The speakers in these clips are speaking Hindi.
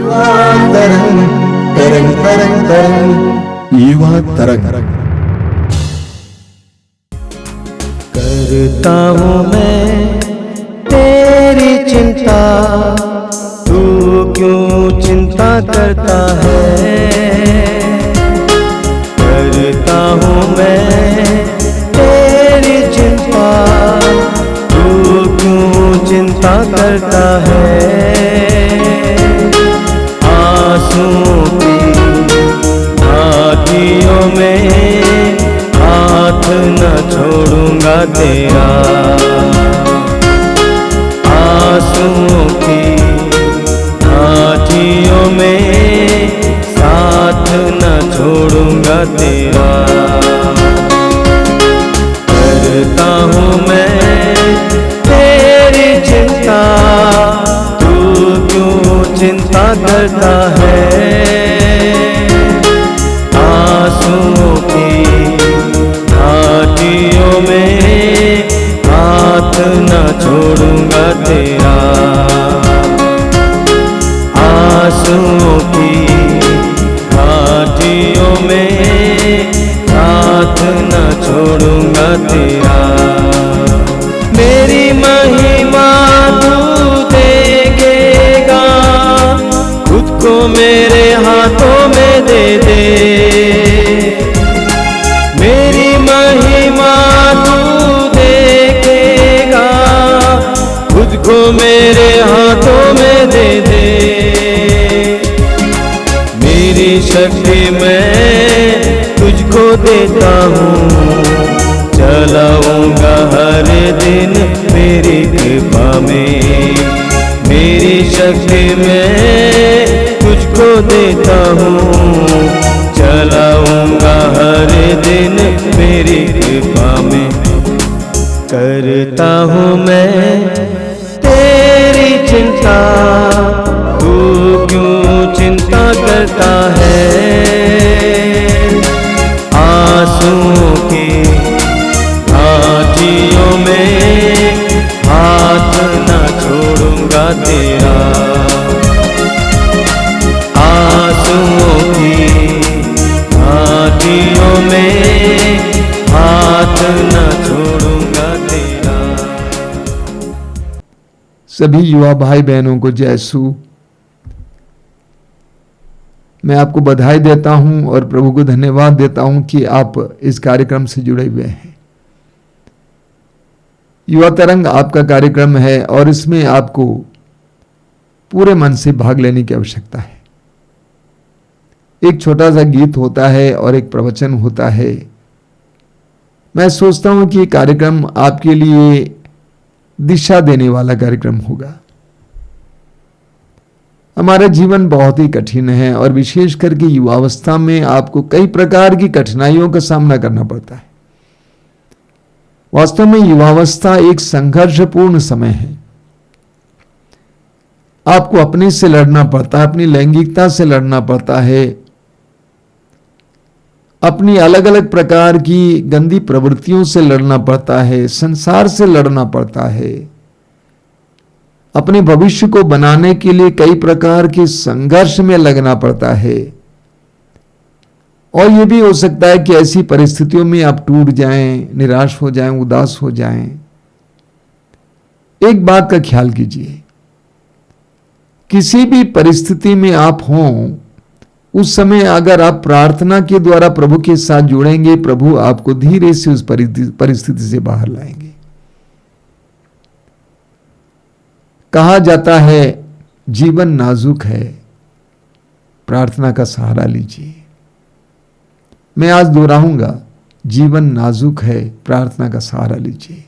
तरंग तरंग तरंग युवा तरंग। करता हूँ मैं तेरी चिंता, तू क्यों चिंता करता है। करता हूँ मैं तेरी चिंता, तू क्यों चिंता करता है। आंसुओं की आँखियों में हाथ न छोड़ूंगा तेरा। आंसुओं की आँखियों में साथ न छोड़ूंगा तेरा। करता हूँ मैं तेरी चिंता, तू क्यों चिंता करता है। आंसुओं की आँखियों में हाथ न छोड़ूंगा तेरा। आंसुओं की आँखियों में हाथ न छोड़ूंगा तेरा। मेरी महिमा तू देखेगा, खुद को मेरे हाथों में दे दे। मेरी महिमा तू देखेगा, खुद को मेरे हाथों में दे दे। मेरी शक्ति मैं तुझको देता हूँ, चलाऊंगा हर दिन मेरी कृपा में। मेरी शक्ति मैं तुझको देता हूँ, चलाऊंगा हर दिन मेरी कृपा में। करता हूँ मैं तेरी चिंता, तू क्यों चिंता करता है। आंसुओं की आँखियों में हाथ न छोड़ूंगा तेरा। आंसुओं की आँखियों में हाथ न छोड़ूंगा तेरा। सभी युवा भाई बहनों को जय यीशु। मैं आपको बधाई देता हूं और प्रभु को धन्यवाद देता हूं कि आप इस कार्यक्रम से जुड़े हुए हैं। युवा तरंग आपका कार्यक्रम है और इसमें आपको पूरे मन से भाग लेने की आवश्यकता है। एक छोटा सा गीत होता है और एक प्रवचन होता है। मैं सोचता हूं कि ये कार्यक्रम आपके लिए दिशा देने वाला कार्यक्रम होगा। हमारा जीवन बहुत ही कठिन है और विशेष करके युवावस्था में आपको कई प्रकार की कठिनाइयों का सामना करना पड़ता है। वास्तव में युवावस्था एक संघर्षपूर्ण समय है। आपको अपने से लड़ना पड़ता है, अपनी लैंगिकता से लड़ना पड़ता है, अपनी अलग अलग प्रकार की गंदी प्रवृत्तियों से लड़ना पड़ता है, संसार से लड़ना पड़ता है। अपने भविष्य को बनाने के लिए कई प्रकार के संघर्ष में लगना पड़ता है। और यह भी हो सकता है कि ऐसी परिस्थितियों में आप टूट जाएं, निराश हो जाएं, उदास हो जाएं। एक बात का ख्याल कीजिए, किसी भी परिस्थिति में आप हों, उस समय अगर आप प्रार्थना के द्वारा प्रभु के साथ जुड़ेंगे, प्रभु आपको धीरे से उस परिस्थिति से बाहर लाएंगे। कहा जाता है जीवन नाजुक है, प्रार्थना का सहारा लीजिए। मैं आज दोहराऊंगा, जीवन नाजुक है, प्रार्थना का सहारा लीजिए।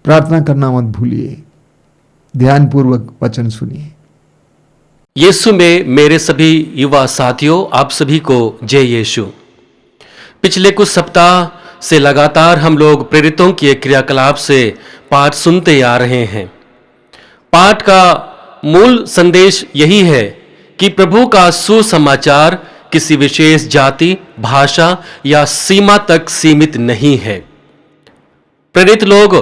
प्रार्थना करना मत भूलिए। ध्यानपूर्वक वचन सुनिए। यीशु में मेरे सभी युवा साथियों, आप सभी को जय यीशु। पिछले कुछ सप्ताह से लगातार हम लोग प्रेरितों के क्रियाकलाप से पाठ सुनते आ रहे हैं। पाठ का मूल संदेश यही है कि प्रभु का सुसमाचार किसी विशेष जाति, भाषा या सीमा तक सीमित नहीं है। प्रेरित लोग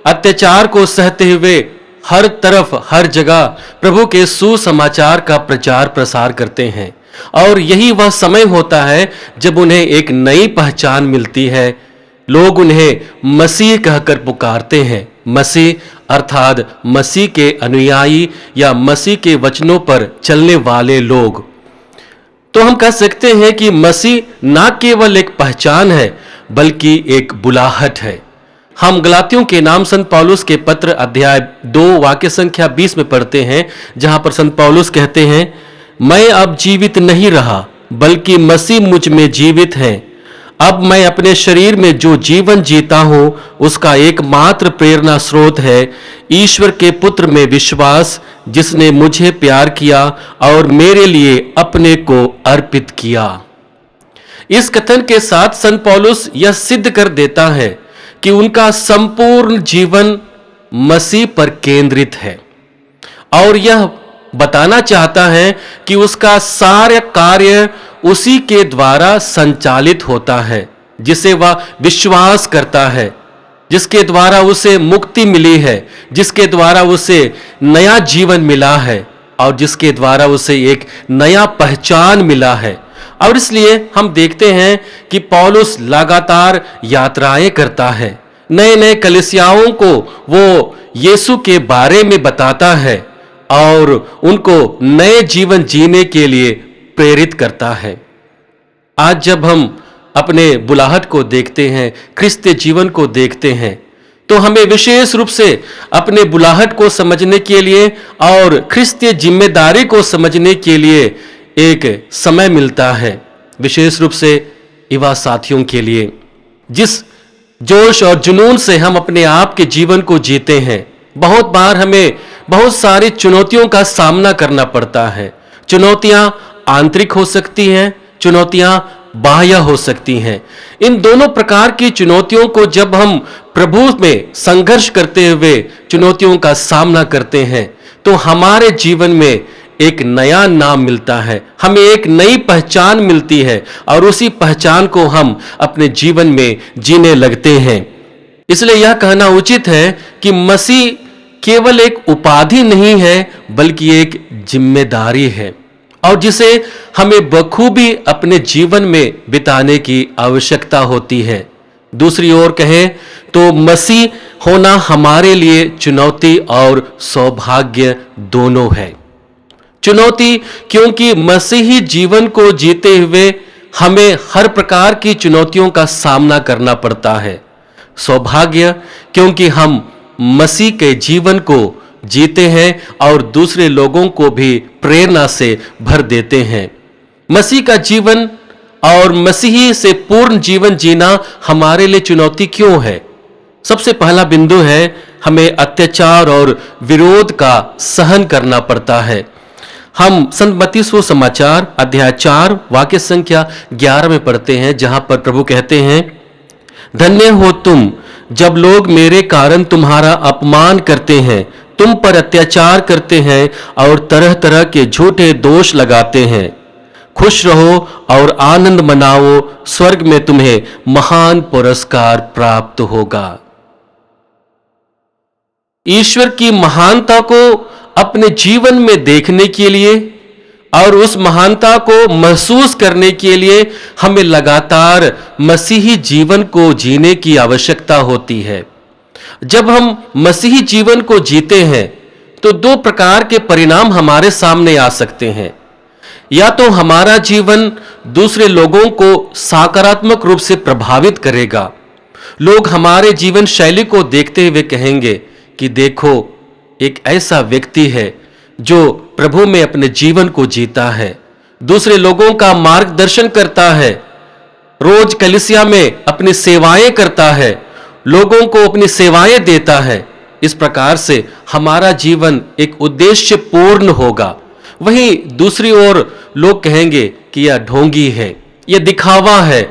अत्याचार को सहते हुए हर तरफ हर जगह प्रभु के सुसमाचार का प्रचार प्रसार करते हैं, और यही वह समय होता है जब उन्हें एक नई पहचान मिलती है। लोग उन्हें मसीह कहकर पुकारते हैं। मसीह अर्थात मसीह के अनुयायी या मसीह के वचनों पर चलने वाले लोग। तो हम कह सकते हैं कि मसीह ना केवल एक पहचान है बल्कि एक बुलाहट है। हम गलातियों के नाम संत पौलुस के पत्र अध्याय 2 वाक्य संख्या 20 में पढ़ते हैं, जहां पर संत पौलुस कहते हैं, मैं अब जीवित नहीं रहा बल्कि मसीह मुझ में जीवित है। अब मैं अपने शरीर में जो जीवन जीता हूं उसका एकमात्र प्रेरणा स्रोत है ईश्वर के पुत्र में विश्वास, जिसने मुझे प्यार किया और मेरे लिए अपने को अर्पित किया। इस कथन के साथ संत पौलुस यह सिद्ध कर देता है कि उनका संपूर्ण जीवन मसीह पर केंद्रित है, और यह बताना चाहता है कि उसका सारा कार्य उसी के द्वारा संचालित होता है जिसे वह विश्वास करता है, जिसके द्वारा उसे मुक्ति मिली है, जिसके द्वारा उसे नया जीवन मिला है और जिसके द्वारा उसे एक नया पहचान मिला है। और इसलिए हम देखते हैं कि पौलुस लगातार यात्राएं करता है, नए नए कलीसियाओं को वो यीशु के बारे में बताता है और उनको नए जीवन जीने के लिए प्रेरित करता है। आज जब हम अपने बुलाहट को देखते हैं, क्रिस्तीय जीवन को देखते हैं, तो हमें विशेष रूप से अपने बुलाहट को समझने के लिए और क्रिस्तीय जिम्मेदारी को समझने के लिए एक समय मिलता है, विशेष रूप से युवा साथियों के लिए। जिस जोश और जुनून से हम अपने आप के जीवन को जीते हैं, बहुत बार हमें बहुत सारी चुनौतियों का सामना करना पड़ता है। चुनौतियां आंतरिक हो सकती हैं, चुनौतियां बाह्य हो सकती हैं। इन दोनों प्रकार की चुनौतियों को जब हम प्रभु में संघर्ष करते हुए चुनौतियों का सामना करते हैं तो हमारे जीवन में एक नया नाम मिलता है, हमें एक नई पहचान मिलती है और उसी पहचान को हम अपने जीवन में जीने लगते हैं। इसलिए यह कहना उचित है कि मसीह केवल एक उपाधि नहीं है बल्कि एक जिम्मेदारी है, और जिसे हमें बखूबी अपने जीवन में बिताने की आवश्यकता होती है। दूसरी ओर कहें तो मसीह होना हमारे लिए चुनौती और सौभाग्य दोनों है। चुनौती क्योंकि मसीही जीवन को जीते हुए हमें हर प्रकार की चुनौतियों का सामना करना पड़ता है। सौभाग्य क्योंकि हम मसीह के जीवन को जीते हैं और दूसरे लोगों को भी प्रेरणा से भर देते हैं। मसीह का जीवन और मसीही से पूर्ण जीवन जीना हमारे लिए चुनौती क्यों है? सबसे पहला बिंदु है, हमें अत्याचार और विरोध का सहन करना पड़ता है। हम संत मत्ती सुसमाचार अध्याय 4 वाक्य संख्या 11 में पढ़ते हैं, जहां पर प्रभु कहते हैं, धन्य हो तुम जब लोग मेरे कारण तुम्हारा अपमान करते हैं, तुम पर अत्याचार करते हैं और तरह तरह के झूठे दोष लगाते हैं। खुश रहो और आनंद मनाओ, स्वर्ग में तुम्हें महान पुरस्कार प्राप्त होगा। ईश्वर की महानता को अपने जीवन में देखने के लिए और उस महानता को महसूस करने के लिए हमें लगातार मसीही जीवन को जीने की आवश्यकता होती है। जब हम मसीही जीवन को जीते हैं तो दो प्रकार के परिणाम हमारे सामने आ सकते हैं। या तो हमारा जीवन दूसरे लोगों को सकारात्मक रूप से प्रभावित करेगा। लोग हमारे जीवन शैली को देखते हुए कहेंगे कि देखो, एक ऐसा व्यक्ति है जो प्रभु में अपने जीवन को जीता है, दूसरे लोगों का मार्गदर्शन करता है, रोज कलीसिया में अपनी सेवाएं करता है, लोगों को अपनी सेवाएं देता है। इस प्रकार से हमारा जीवन एक उद्देश्य पूर्ण होगा। वहीं दूसरी ओर लोग कहेंगे कि यह ढोंगी है, यह दिखावा है,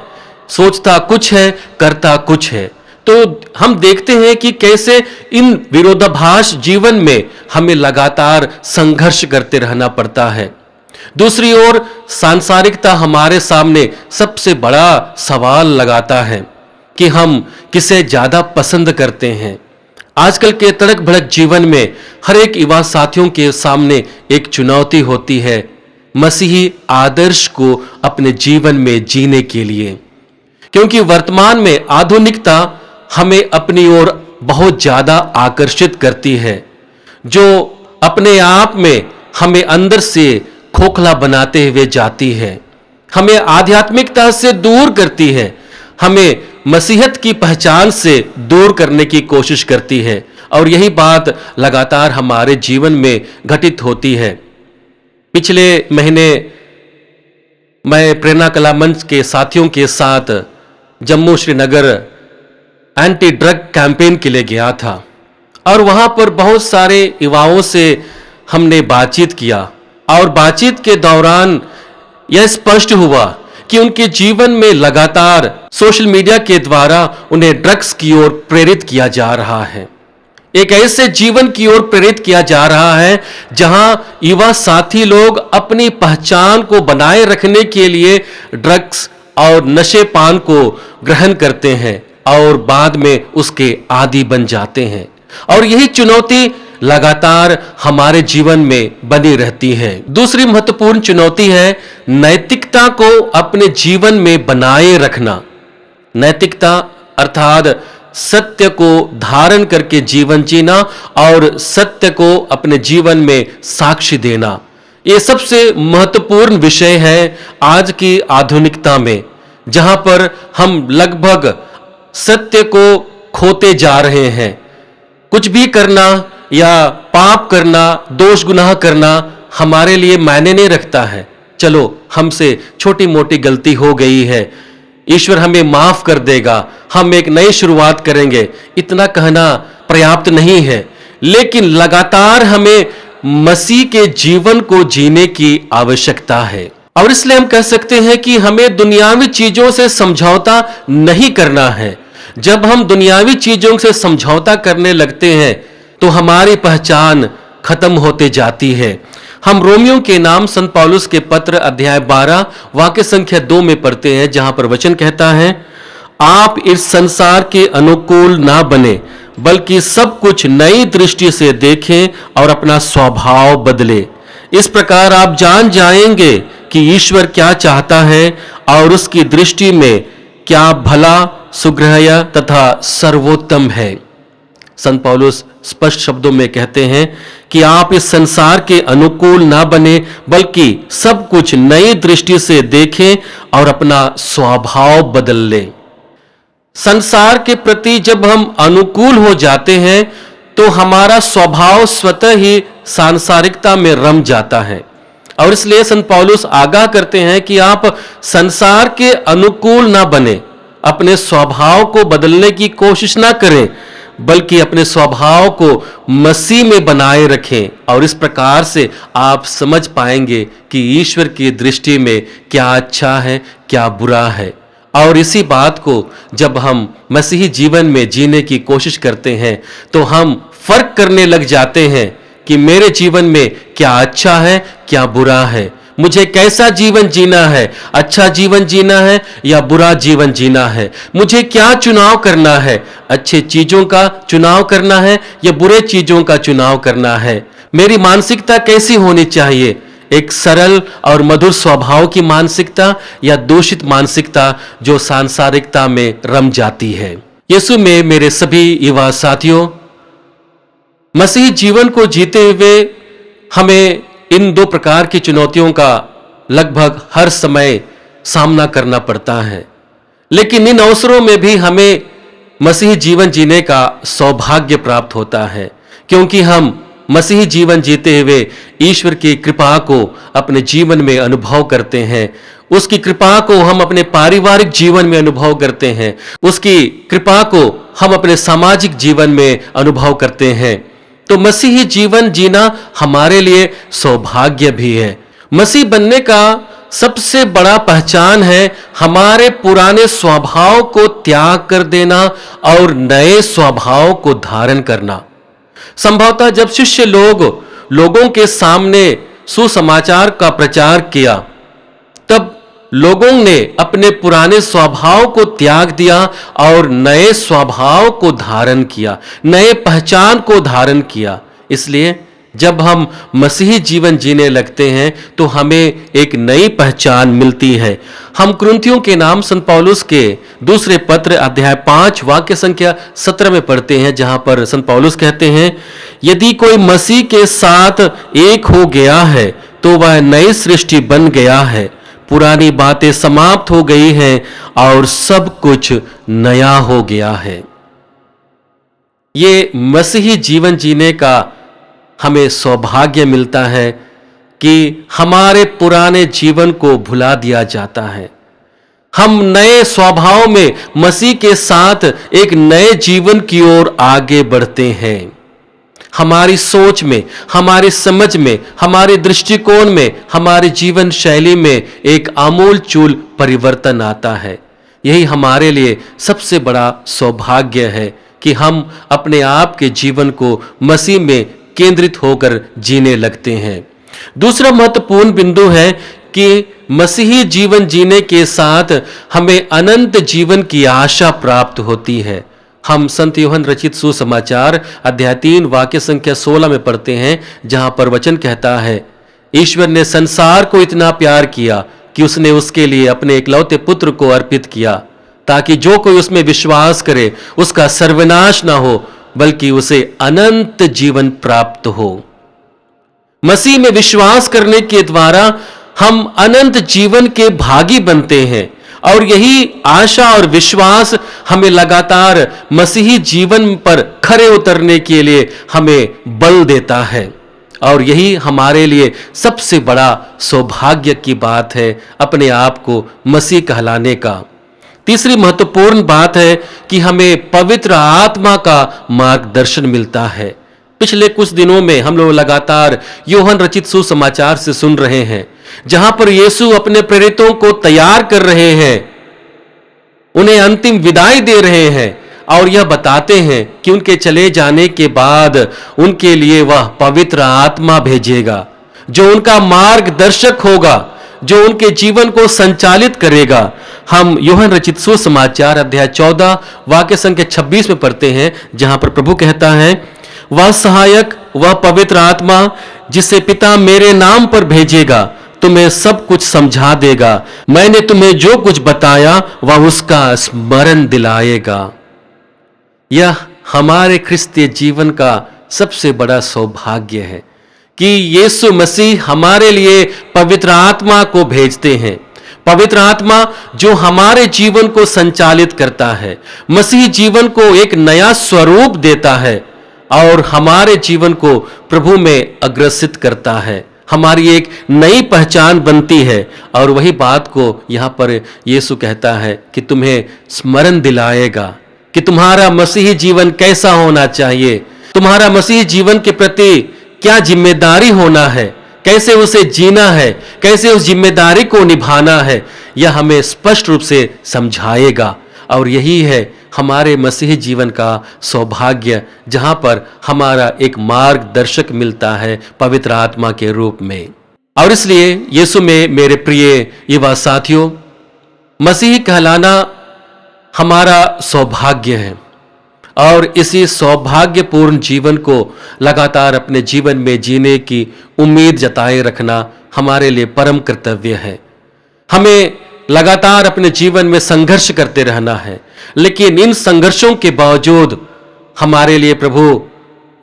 सोचता कुछ है करता कुछ है। तो हम देखते हैं कि कैसे इन विरोधाभास जीवन में हमें लगातार संघर्ष करते रहना पड़ता है। दूसरी ओर सांसारिकता हमारे सामने सबसे बड़ा सवाल लगाता है कि हम किसे ज्यादा पसंद करते हैं, आजकल के तड़क भड़क जीवन में हर एक युवा साथियों के सामने एक चुनौती होती है मसीही आदर्श को अपने जीवन में जीने के लिए, क्योंकि वर्तमान में आधुनिकता हमें अपनी ओर बहुत ज्यादा आकर्षित करती है, जो अपने आप में हमें अंदर से खोखला बनाते हुए जाती है, हमें आध्यात्मिकता से दूर करती है, हमें मसीहत की पहचान से दूर करने की कोशिश करती है। और यही बात लगातार हमारे जीवन में घटित होती है। पिछले महीने मैं प्रेरणा कला मंच के साथियों के साथ Jammu Srinagar anti drug campaign के लिए गया था और वहां पर बहुत सारे युवाओं से हमने बातचीत किया और बातचीत के दौरान यह स्पष्ट हुआ कि उनके जीवन में लगातार सोशल मीडिया के द्वारा उन्हें ड्रग्स की ओर प्रेरित किया जा रहा है, एक ऐसे जीवन की ओर प्रेरित किया जा रहा है जहां युवा साथी लोग अपनी पहचान को बनाए रखने के लिए ड्रग्स और नशे पान को ग्रहण करते हैं और बाद में उसके आदी बन जाते हैं। और यही चुनौती लगातार हमारे जीवन में बनी रहती है। दूसरी महत्वपूर्ण चुनौती है नैतिकता को अपने जीवन में बनाए रखना। नैतिकता अर्थात सत्य को धारण करके जीवन जीना और सत्य को अपने जीवन में साक्षी देना, ये सबसे महत्वपूर्ण विषय है आज की आधुनिकता में, जहां पर हम लगभग सत्य को खोते जा रहे हैं। कुछ भी करना या पाप करना, दोष गुनाह करना हमारे लिए मायने नहीं रखता है। चलो हमसे छोटी मोटी गलती हो गई है, ईश्वर हमें माफ कर देगा, हम एक नई शुरुआत करेंगे, इतना कहना पर्याप्त नहीं है। लेकिन लगातार हमें मसीह के जीवन को जीने की आवश्यकता है और इसलिए हम कह सकते हैं कि हमें दुनियावी चीजों से समझौता नहीं करना है। जब हम दुनियावी चीजों से समझौता करने लगते हैं तो हमारी पहचान खत्म होते जाती है। हम रोमियो के नाम संत पौलुस के पत्र अध्याय 12 वाक्य संख्या 2 में पढ़ते हैं, जहां पर वचन कहता है, आप इस संसार के अनुकूल ना बने बल्कि सब कुछ नई दृष्टि से देखें और अपना स्वभाव बदले। इस प्रकार आप जान जाएंगे कि ईश्वर क्या चाहता है और उसकी दृष्टि में क्या भला, सुग्रह तथा सर्वोत्तम है। संत पौलुस स्पष्ट शब्दों में कहते हैं कि आप इस संसार के अनुकूल ना बने बल्कि सब कुछ नई दृष्टि से देखें और अपना स्वभाव बदल लें। संसार के प्रति जब हम अनुकूल हो जाते हैं तो हमारा स्वभाव स्वतः ही सांसारिकता में रम जाता है और इसलिए संत पौलुस आगाह करते हैं कि आप संसार के अनुकूल ना बने, अपने स्वभाव को बदलने की कोशिश ना करें बल्कि अपने स्वभाव को मसीह में बनाए रखें और इस प्रकार से आप समझ पाएंगे कि ईश्वर की दृष्टि में क्या अच्छा है, क्या बुरा है। और इसी बात को जब हम मसीही जीवन में जीने की कोशिश करते हैं तो हम फर्क करने लग जाते हैं कि मेरे जीवन में क्या अच्छा है, क्या बुरा है, मुझे कैसा जीवन जीना है, अच्छा जीवन जीना है या बुरा जीवन जीना है, मुझे क्या चुनाव करना है, अच्छे चीजों का चुनाव करना है या बुरे चीजों का चुनाव करना है। मेरी मानसिकता कैसी होनी चाहिए, एक सरल और मधुर स्वभाव की मानसिकता या दूषित मानसिकता जो सांसारिकता में रम जाती है। यीशु में मेरे सभी युवा साथियों, मसीही जीवन को जीते हुए हमें इन दो प्रकार की चुनौतियों का लगभग हर समय सामना करना पड़ता है, लेकिन इन अवसरों में भी हमें मसीही जीवन जीने का सौभाग्य प्राप्त होता है, क्योंकि हम मसीही जीवन जीते हुए ईश्वर की कृपा को अपने जीवन में अनुभव करते हैं। उसकी कृपा को हम अपने पारिवारिक जीवन में अनुभव करते हैं, उसकी कृपा को हम अपने सामाजिक जीवन में अनुभव करते हैं। तो मसीही जीवन जीना हमारे लिए सौभाग्य भी है। मसीह बनने का सबसे बड़ा पहचान है हमारे पुराने स्वभाव को त्याग कर देना और नए स्वभाव को धारण करना। संभवतः जब शिष्य लोगों के सामने सुसमाचार का प्रचार किया, तब लोगों ने अपने पुराने स्वभाव को त्याग दिया और नए स्वभाव को धारण किया, नए पहचान को धारण किया। इसलिए जब हम मसीही जीवन जीने लगते हैं तो हमें एक नई पहचान मिलती है। हम कुरिन्थियों के नाम संत पौलुस के दूसरे पत्र अध्याय 5 वाक्य संख्या 17 में पढ़ते हैं, जहां पर संत पौलुस कहते हैं, यदि कोई मसीह के साथ एक हो गया है तो वह नई सृष्टि बन गया है, पुरानी बातें समाप्त हो गई हैं और सब कुछ नया हो गया है। ये मसीही जीवन जीने का हमें सौभाग्य मिलता है कि हमारे पुराने जीवन को भुला दिया जाता है। हम नए स्वभाव में मसीह के साथ एक नए जीवन की ओर आगे बढ़ते हैं। हमारी सोच में, हमारी समझ में, हमारे दृष्टिकोण में, हमारी जीवन शैली में एक आमूल-चूल परिवर्तन आता है। यही हमारे लिए सबसे बड़ा सौभाग्य है कि हम अपने आप के जीवन को मसीह में केंद्रित होकर जीने लगते हैं। दूसरा महत्वपूर्ण बिंदु है कि मसीही जीवन जीने के साथ हमें अनंत जीवन की आशा प्राप्त होती है। हम संत यूहन्ना रचित सुसमाचार अध्याय 3 वाक्य संख्या 16 में पढ़ते हैं, जहां पर वचन कहता है, ईश्वर ने संसार को इतना प्यार किया कि उसने उसके लिए अपने एकलौते पुत्र को अर्पित किया, ताकि जो कोई उसमें विश्वास करे उसका सर्वनाश ना हो बल्कि उसे अनंत जीवन प्राप्त हो। मसीह में विश्वास करने के द्वारा हम अनंत जीवन के भागी बनते हैं और यही आशा और विश्वास हमें लगातार मसीही जीवन पर खरे उतरने के लिए हमें बल देता है। और यही हमारे लिए सबसे बड़ा सौभाग्य की बात है, अपने आप को मसीह कहलाने का। तीसरी महत्वपूर्ण बात है कि हमें पवित्र आत्मा का मार्गदर्शन मिलता है। पिछले कुछ दिनों में हम लोग लगातार यूहन्ना रचित सुसमाचार से सुन रहे हैं, जहां पर यीशु अपने प्रेरितों को तैयार कर रहे हैं, उन्हें अंतिम विदाई दे रहे हैं और यह बताते हैं कि उनके चले जाने के बाद उनके लिए वह पवित्र आत्मा भेजेगा, जो उनका मार्गदर्शक होगा, जो उनके जीवन को संचालित करेगा। हम यूहन्ना रचित सुसमाचार अध्याय 14 वाक्य संख्या 26 में पढ़ते हैं, जहां पर प्रभु कहता है, वह सहायक, वह पवित्र आत्मा जिसे पिता मेरे नाम पर भेजेगा, तुम्हें सब कुछ समझा देगा, मैंने तुम्हें जो कुछ बताया वह उसका स्मरण दिलाएगा। यह हमारे क्रिस्तीय जीवन का सबसे बड़ा सौभाग्य है कि यीशु मसीह हमारे लिए पवित्र आत्मा को भेजते हैं। पवित्र आत्मा जो हमारे जीवन को संचालित करता है, मसीह जीवन को एक नया स्वरूप देता है और हमारे जीवन को प्रभु में अग्रसित करता है। हमारी एक नई पहचान बनती है और वही बात को यहाँ पर यीशु कहता है कि तुम्हें स्मरण दिलाएगा कि तुम्हारा मसीही जीवन कैसा होना चाहिए, तुम्हारा मसीही जीवन के प्रति क्या जिम्मेदारी होना है, कैसे उसे जीना है, कैसे उस जिम्मेदारी को निभाना है, यह हमें स्पष्ट रूप से समझाएगा। और यही है हमारे मसीही जीवन का सौभाग्य, जहां पर हमारा एक मार्गदर्शक मिलता है पवित्र आत्मा के रूप में। और इसलिए यीशु में मेरे प्रिय युवा साथियों, मसीही कहलाना हमारा सौभाग्य है और इसी सौभाग्यपूर्ण जीवन को लगातार अपने जीवन में जीने की उम्मीद जताए रखना हमारे लिए परम कर्तव्य है। हमें लगातार अपने जीवन में संघर्ष करते रहना है, लेकिन इन संघर्षों के बावजूद हमारे लिए प्रभु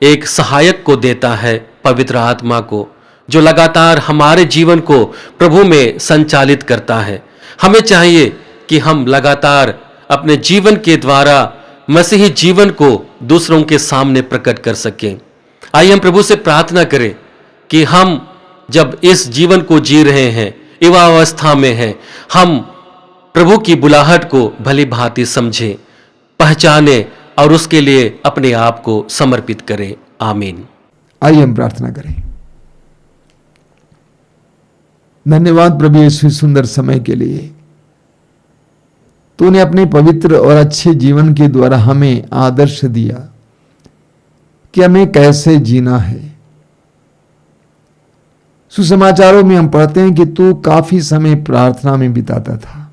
एक सहायक को देता है, पवित्र आत्मा को, जो लगातार हमारे जीवन को प्रभु में संचालित करता है। हमें चाहिए कि हम लगातार अपने जीवन के द्वारा मसीही जीवन को दूसरों के सामने प्रकट कर सकें। आइए हम प्रभु से प्रार्थना करें कि हम जब इस जीवन को जी रहे हैं, युवावस्था में हैं, हम प्रभु की बुलाहट को भली भांति समझें, पहचानें और उसके लिए अपने आप को समर्पित करें। आमीन। आइए हम प्रार्थना करें। धन्यवाद प्रभु यीशु सुंदर समय के लिए। तूने अपने पवित्र और अच्छे जीवन के द्वारा हमें आदर्श दिया कि हमें कैसे जीना है। सुसमाचारों में हम पढ़ते हैं कि तू काफी समय प्रार्थना में बिताता था।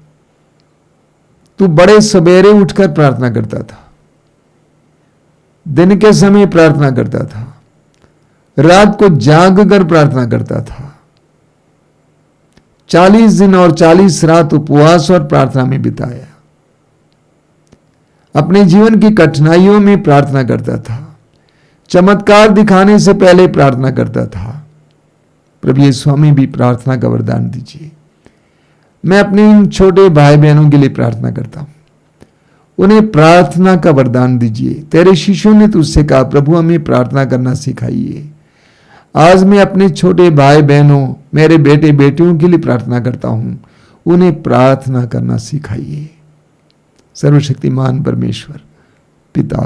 तू बड़े सवेरे उठकर प्रार्थना करता था, दिन के समय प्रार्थना करता था, रात को जाग कर प्रार्थना करता था। 40 दिन और 40 रात उपवास और प्रार्थना में बिताया। अपने जीवन की कठिनाइयों में प्रार्थना करता था। चमत्कार दिखाने से पहले प्रार्थना करता था। प्रभु यीशु हमें भी प्रार्थना का वरदान दीजिए। मैं अपने इन छोटे भाई बहनों के लिए प्रार्थना करता हूं, उन्हें प्रार्थना का वरदान दीजिए। तेरे शिष्यों ने तुझसे कहा, प्रभु हमें प्रार्थना करना सिखाइए। आज मैं अपने छोटे भाई बहनों, मेरे बेटे बेटियों के लिए प्रार्थना करता हूं, उन्हें प्रार्थना करना सिखाइए। सर्वशक्तिमान परमेश्वर पिता,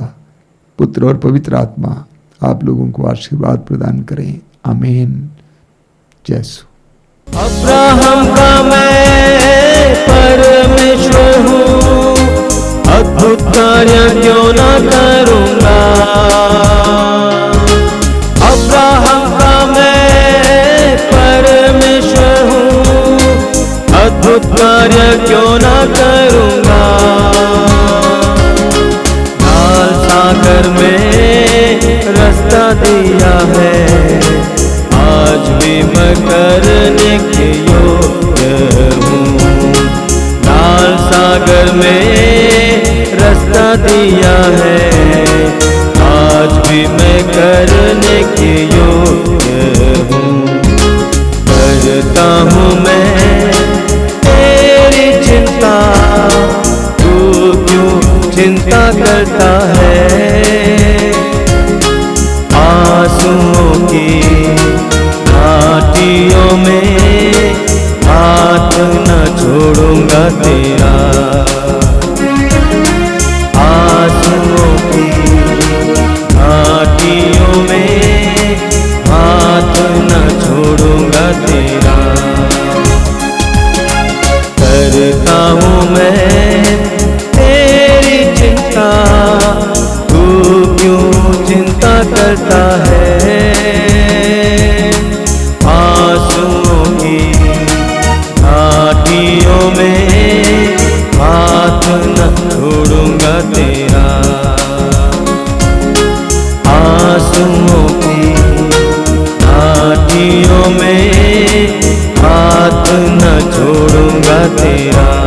पुत्र और पवित्र आत्मा आप लोगों को आशीर्वाद प्रदान करें। आमीन। जय यीशु। अब्राहम का मैं परमेश्वर हूँ, अद्भुत कार्य क्यों न करूँगा। अब्राहम का मैं परमेश्वर हूँ, अद्भुत कार्य क्यों न करूँगा। लाल सागर में रास्ता दिया है, आज भी मैं करने के योग्य हूँ। लाल सागर में रास्ता दिया है, आज भी मैं करने के योग्य हूँ। करता हूँ मैं तेरी चिंता, तू क्यों चिंता करता है। आंसुओं की घाटियों में हाथ न छोड़ूंगा तेरा। आंसुओं की घाटियों में हाथ न छोड़ूंगा तेरा। करता हूँ मैं तेरी चिंता, तू क्यों चिंता करता है। आंसुओं की घाटियों में हाथ न छोड़ूंगा तेरा। आंसुओं की घाटियों में हाथ न छोड़ूंगा तेरा।